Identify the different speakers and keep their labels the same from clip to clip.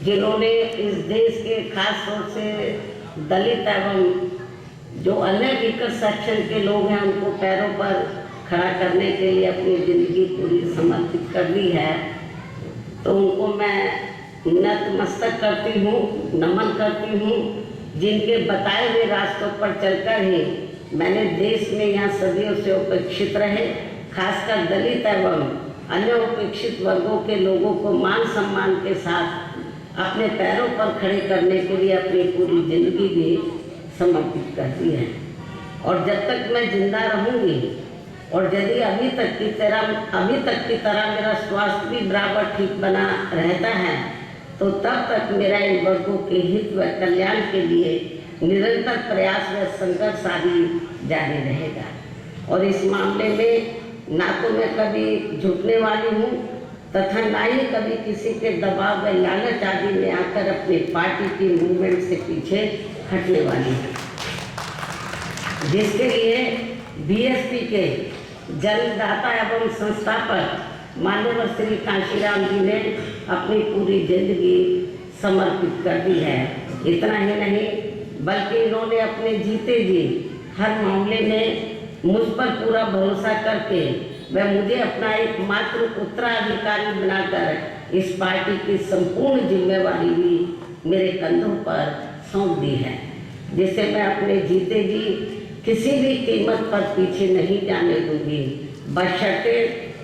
Speaker 1: जिन्होंने इस देश के खास तौर से दलित एवं जो अन्य वीकर सेक्शन के लोग हैं उनको पैरों पर खड़ा करने के लिए अपनी ज़िंदगी पूरी समर्पित कर दी है, तो उनको मैं नतमस्तक करती हूँ, नमन करती हूँ, जिनके बताए हुए रास्तों पर चलकर ही मैंने देश में यहाँ सदियों से उपेक्षित रहे, खासकर दलित एवं अन्य उपेक्षित वर्गों के लोगों को मान सम्मान के साथ अपने पैरों पर खड़े करने के लिए अपनी पूरी ज़िंदगी भी समर्पित कर दी है। और जब तक मैं जिंदा रहूँगी और यदि अभी तक की तरह मेरा स्वास्थ्य भी बराबर ठीक बना रहता है, तो तब तक मेरा इन वर्गों के हित व कल्याण के लिए निरंतर प्रयास व संघर्ष आदि जारी रहेगा। और इस मामले में ना तो मैं कभी झुकने वाली हूँ तथा ना ही कभी किसी के दबाव व लालच आदि में आकर अपनी पार्टी की मूवमेंट से पीछे हटने वाली है, जिसके लिए बीएसपी के जन्मदाता एवं संस्थापक माननीय श्री कांशीराम जी ने अपनी पूरी जिंदगी समर्पित कर दी है। इतना ही नहीं बल्कि इन्होंने अपने जीते जी हर मामले में मुझ पर पूरा भरोसा करके वह मुझे अपना एकमात्र उत्तराधिकारी बनाकर इस पार्टी की संपूर्ण जिम्मेवारी भी मेरे कंधों पर सौंप दी है, जिसे मैं अपने जीते जी किसी भी कीमत पर पीछे नहीं जाने दूंगी, बशर्ते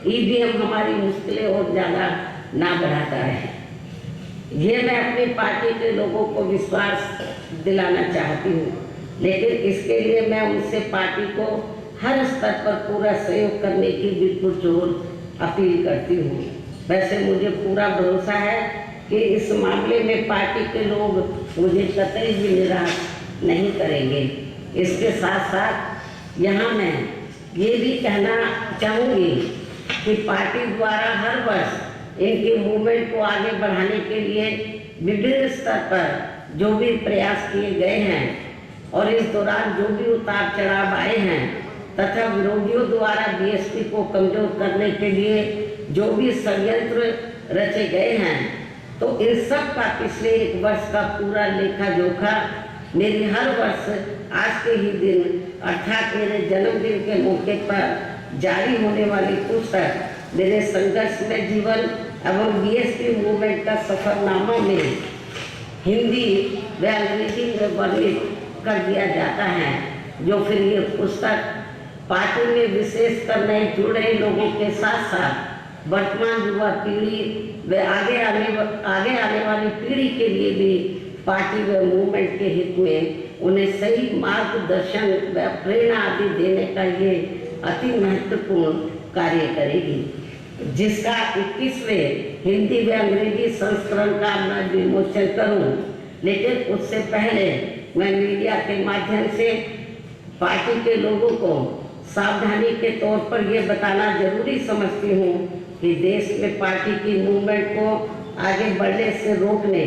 Speaker 1: ईवीएम हमारी मुश्किलें और ज़्यादा ना बढ़ाता रहे। ये मैं अपनी पार्टी के लोगों को विश्वास दिलाना चाहती हूँ, लेकिन इसके लिए मैं उनसे पार्टी को हर स्तर पर पूरा सहयोग करने की भी पुरजोर अपील करती हूँ। वैसे मुझे पूरा भरोसा है कि इस मामले में पार्टी के लोग मुझे कतई भी निराश नहीं करेंगे। इसके साथ साथ यहाँ मैं ये भी कहना चाहूँगी कि पार्टी द्वारा हर वर्ष इनकी मूवमेंट को आगे बढ़ाने के लिए विभिन्न स्तर पर जो भी प्रयास किए गए हैं और इस दौरान जो भी उतार चढ़ाव आए हैं तथा विरोधियों द्वारा बीएसपी को कमजोर करने के लिए जो भी षड्यंत्र रचे गए हैं, तो इन सब का पिछले एक वर्ष का पूरा लेखा जोखा मेरी हर वर्ष आज के ही दिन अर्थात मेरे जन्मदिन के मौके पर जारी होने वाली पुस्तक मेरे संघर्षमय जीवन एवं बीएसपी मूवमेंट का सफरनामा में हिंदी व अंग्रेजी में वर्णित कर दिया जाता है, जो फिर ये पुस्तक पार्टी में विशेषकर नए जुड़ रहे लोगों के साथ साथ वर्तमान युवा पीढ़ी व आगे आने वाली पीढ़ी के लिए भी पार्टी व मूवमेंट के हित में उन्हें सही मार्गदर्शन व प्रेरणा आदि देने का ये अति महत्वपूर्ण कार्य करेगी, जिसका 21वें हिंदी व अंग्रेजी संस्करण का मैं विमोचन करूं। लेकिन उससे पहले मैं मीडिया के माध्यम से पार्टी के लोगों को सावधानी के तौर पर यह बताना जरूरी समझती हूँ कि देश में पार्टी की मूवमेंट को आगे बढ़ने से रोकने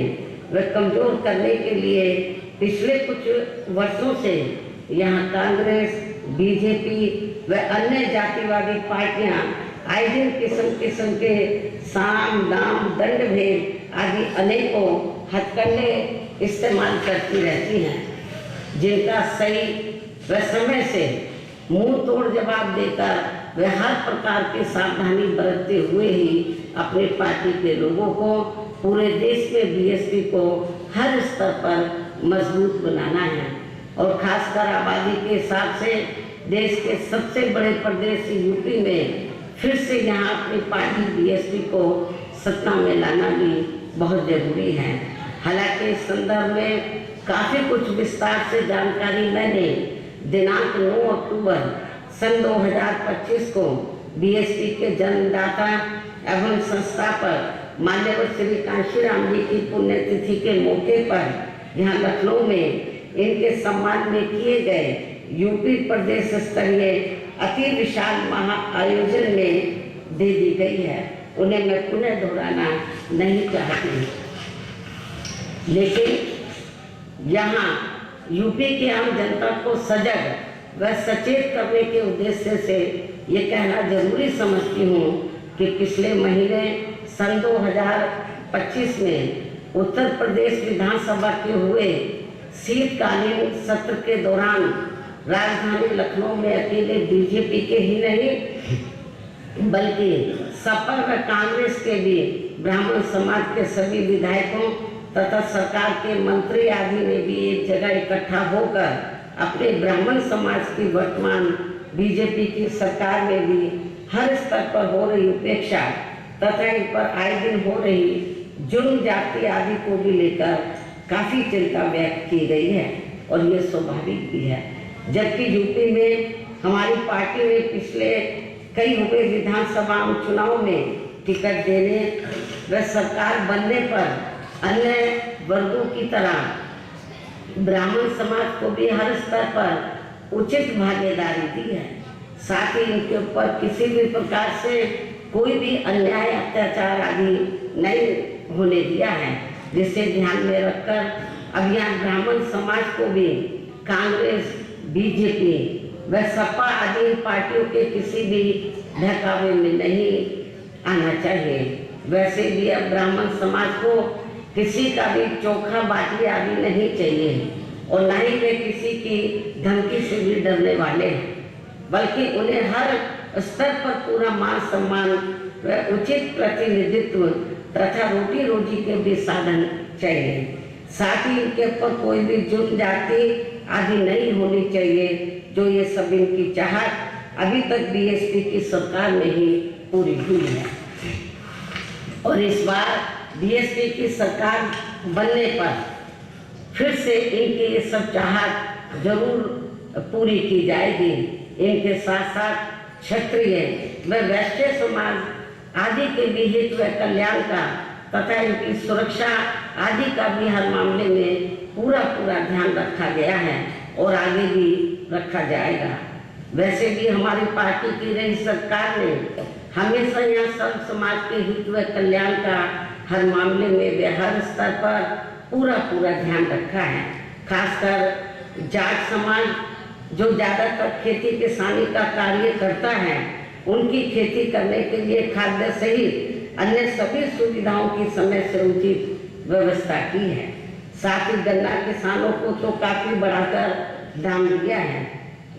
Speaker 1: व कमजोर करने के लिए पिछले कुछ वर्षों से यहाँ कांग्रेस, बीजेपी व अन्य जातिवादी पार्टियाँ आए दिन किस्म के साम दाम दंड भेद आदि अनेकों हथकंडे इस्तेमाल करती रहती हैं, जिनका सही व समय से मुंह तोड़ जवाब देकर वे हर प्रकार की सावधानी बरतते हुए ही अपनी पार्टी के लोगों को पूरे देश में बीएसपी को हर स्तर पर मजबूत बनाना है। और खासकर आबादी के हिसाब से देश के सबसे बड़े प्रदेश यूपी में फिर से यहाँ अपनी पार्टी बीएसपी को सत्ता में लाना भी बहुत जरूरी है। हालांकि इस संदर्भ में काफ़ी कुछ विस्तार से जानकारी मैंने दिनांक 9 अक्टूबर सन 2025 को बीएसपी के जन्मदाता एवं संस्थापक माननीय श्री कांशीराम जी की पुण्यतिथि के मौके पर यहाँ लखनऊ में इनके सम्मान में किए गए यूपी प्रदेश स्तरीय अति विशाल महा आयोजन में दे दी गई है। उन्हें मैं पुनः दोहराना नहीं चाहती, लेकिन यहाँ यूपी की आम जनता को सजग व सचेत करने के उद्देश्य से ये कहना जरूरी समझती हूँ कि पिछले महीने सन 2025 में उत्तर प्रदेश विधानसभा के हुए शीतकालीन सत्र के दौरान राजधानी लखनऊ में अकेले बीजेपी के ही नहीं बल्कि सपा व कांग्रेस के भी ब्राह्मण समाज के सभी विधायकों तथा सरकार के मंत्री आदि ने भी एक जगह इकट्ठा होकर अपने ब्राह्मण समाज की वर्तमान बीजेपी की सरकार में भी हर स्तर पर हो रही उपेक्षा तथा इन पर आए दिन हो रही जुर्म जाति आदि को भी लेकर काफी चिंता व्यक्त की गई है और ये स्वाभाविक भी है। जबकि यूपी में हमारी पार्टी ने पिछले कई हुए विधानसभा चुनाव में टिकट देने व सरकार बनने पर अन्य वर्गों की तरह ब्राह्मण समाज को भी हर स्तर पर उचित भागीदारी दी है। साथ ही इनके ऊपर किसी भी प्रकार से कोई भी अन्याय अत्याचार आदि नहीं होने दिया है, जिसे ध्यान में रखकर अब यहाँ ब्राह्मण समाज को भी कांग्रेस, बीजेपी व सपा आदि पार्टियों के किसी भी बहकावे में नहीं आना चाहिए। वैसे भी अब ब्राह्मण समाज को किसी का भी चोखा बाटी आदि नहीं चाहिए और न ही वे किसी की धमकी से भी डरने वाले हैं, बल्कि उन्हें हर स्तर पर पूरा मान सम्मान व उचित प्रतिनिधित्व तथा रोटी रोजी के भी साधन चाहिए। साथ ही इनके ऊपर कोई भी जुर्म जाति आदि नहीं होनी चाहिए, जो ये सब इनकी चाहत अभी तक बीएसपी की सरकार में ही पूरी हुई है। और इस बार बीएसपी की सरकार बनने पर फिर से इनकी ये सब चाहत जरूर पूरी की जाएगी। इनके साथ साथ क्षत्रिय व वैश्य समाज आदि के भी हित व कल्याण का तथा इनकी सुरक्षा आदि का भी हर मामले में पूरा ध्यान रखा गया है और आगे भी रखा जाएगा। वैसे भी हमारी पार्टी की रही सरकार ने हमेशा यहाँ सब समाज के हित व कल्याण का हर मामले में वे हर स्तर पर पूरा ध्यान रखा है। खासकर जाट समाज जो ज़्यादातर खेती किसानी का कार्य करता है, उनकी खेती करने के लिए खाद्य सहित अन्य सभी सुविधाओं की समय से उचित व्यवस्था की है। साथ ही गन्ना किसानों को तो काफी बढ़ाकर दाम दिया है।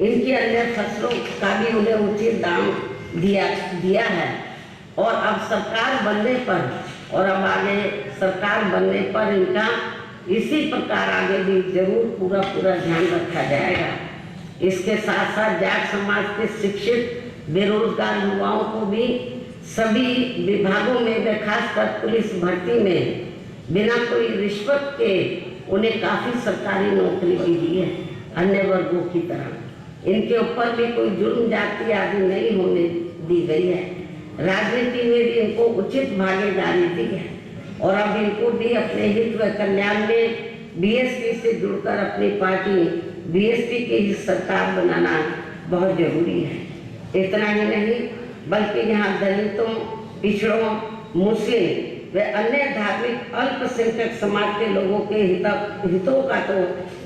Speaker 1: इनकी अन्य फसलों का भी उन्हें उचित दाम दिया है। और अब सरकार बनने पर और अब आगे सरकार बनने पर इनका इसी प्रकार आगे भी जरूर पूरा ध्यान रखा जाएगा। इसके साथ साथ जाट समाज के शिक्षित बेरोजगार युवाओं को भी सभी विभागों में व खासकर पुलिस भर्ती में बिना कोई रिश्वत के उन्हें काफी सरकारी नौकरी भी दी है। अन्य वर्गों की तरह इनके ऊपर भी कोई जुर्म जाति आदि नहीं होने दी गई है। राजनीति में भी इनको उचित भागीदारी दी है और अब इनको भी अपने हित व कल्याण में बीएसपी से जुड़कर अपनी पार्टी बीएसपी की ही सरकार बनाना बहुत जरूरी है। इतना ही नहीं बल्कि यहाँ दलितों, पिछड़ों, मुस्लिम व अन्य धार्मिक अल्पसंख्यक समाज के लोगों के हितों का तो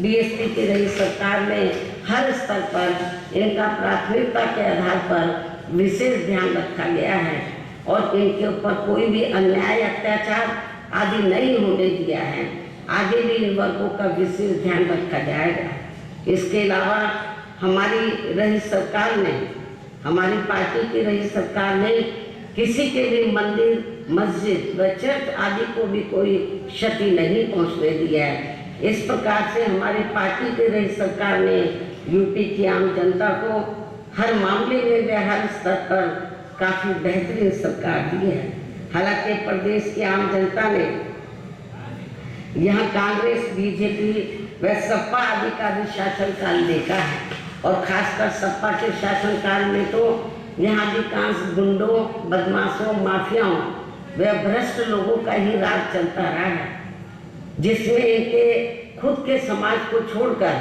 Speaker 1: बीएसपी की रही सरकार में हर स्तर पर इनका प्राथमिकता के आधार पर विशेष ध्यान रखा गया है और इनके ऊपर कोई भी अन्याय अत्याचार आदि नहीं होने दिया है। आगे भी इन वर्गों का विशेष ध्यान रखा जाएगा। इसके अलावा हमारी रही सरकार ने, हमारी पार्टी की रही सरकार ने किसी के भी मंदिर, मस्जिद व चर्च आदि को भी कोई क्षति नहीं पहुंचने दिया है। इस प्रकार से हमारी पार्टी की रही सरकार ने यूपी की आम जनता को हर मामले में व हर स्तर पर काफी बेहतरीन सरकार दी है। हालांकि प्रदेश की आम जनता ने यहाँ कांग्रेस, बीजेपी व सपा आदि का भी शासनकाल देखा है और खासकर सपा के शासनकाल में तो यहाँ अधिकांश गुंडों, बदमाशों, माफियाओं व भ्रष्ट लोगों का ही राज चलता रहा है, जिसमें इनके खुद के समाज को छोड़कर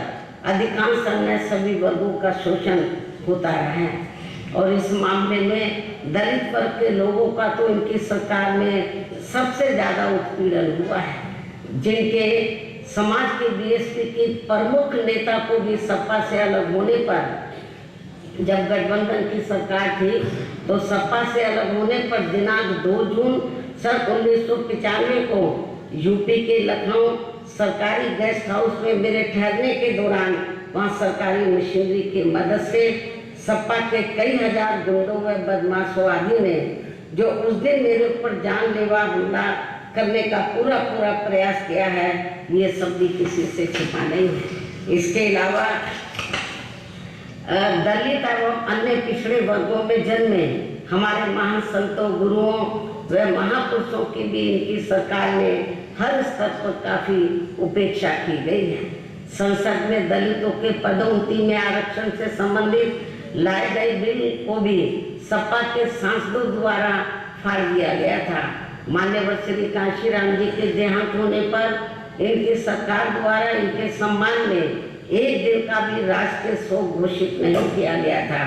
Speaker 1: अधिकांश अन्य सभी वर्गों का शोषण होता रहा है। और इस मामले में दलित वर्ग के लोगों का तो इनकी सरकार में सबसे ज़्यादा उत्पीड़न हुआ है, जिनके समाज के बीएसपी की प्रमुख नेता को भी सपा से अलग होने पर, जब गठबंधन की सरकार थी तो सपा से अलग होने पर दिनांक 2 जून सन 1995 को यूपी के लखनऊ सरकारी गेस्ट हाउस में मेरे ठहरने के दौरान वहाँ सरकारी मशीनरी की मदद से सपा के कई हजार गुंडों व बदमाशों आदि ने जो उस दिन मेरे ऊपर जानलेवा हमला करने का पूरा प्रयास किया है, ये सब भी किसी से छिपा नहीं है। इसके अलावा दलित एवं अन्य पिछड़े वर्गों में जन्मे हमारे महान संतों, गुरुओं व महापुरुषों की भी इनकी सरकार ने हर स्तर पर काफी उपेक्षा की गई है। संसद में दलितों के पदोन्नति में आरक्षण से संबंधित लाए गए बिल को भी सपा के सांसदों द्वारा फाड़ दिया गया था। मान्यवर श्री कांशीराम जी के देहांत होने पर इनकी सरकार द्वारा इनके सम्मान में एक दिन का भी राष्ट्रीय शोक घोषित नहीं किया गया था।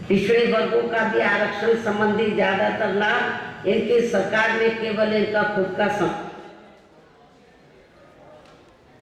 Speaker 1: पिछड़े वर्गों का भी आरक्षण संबंधी ज्यादातर लाभ इनकी सरकार ने केवल इनका खुद का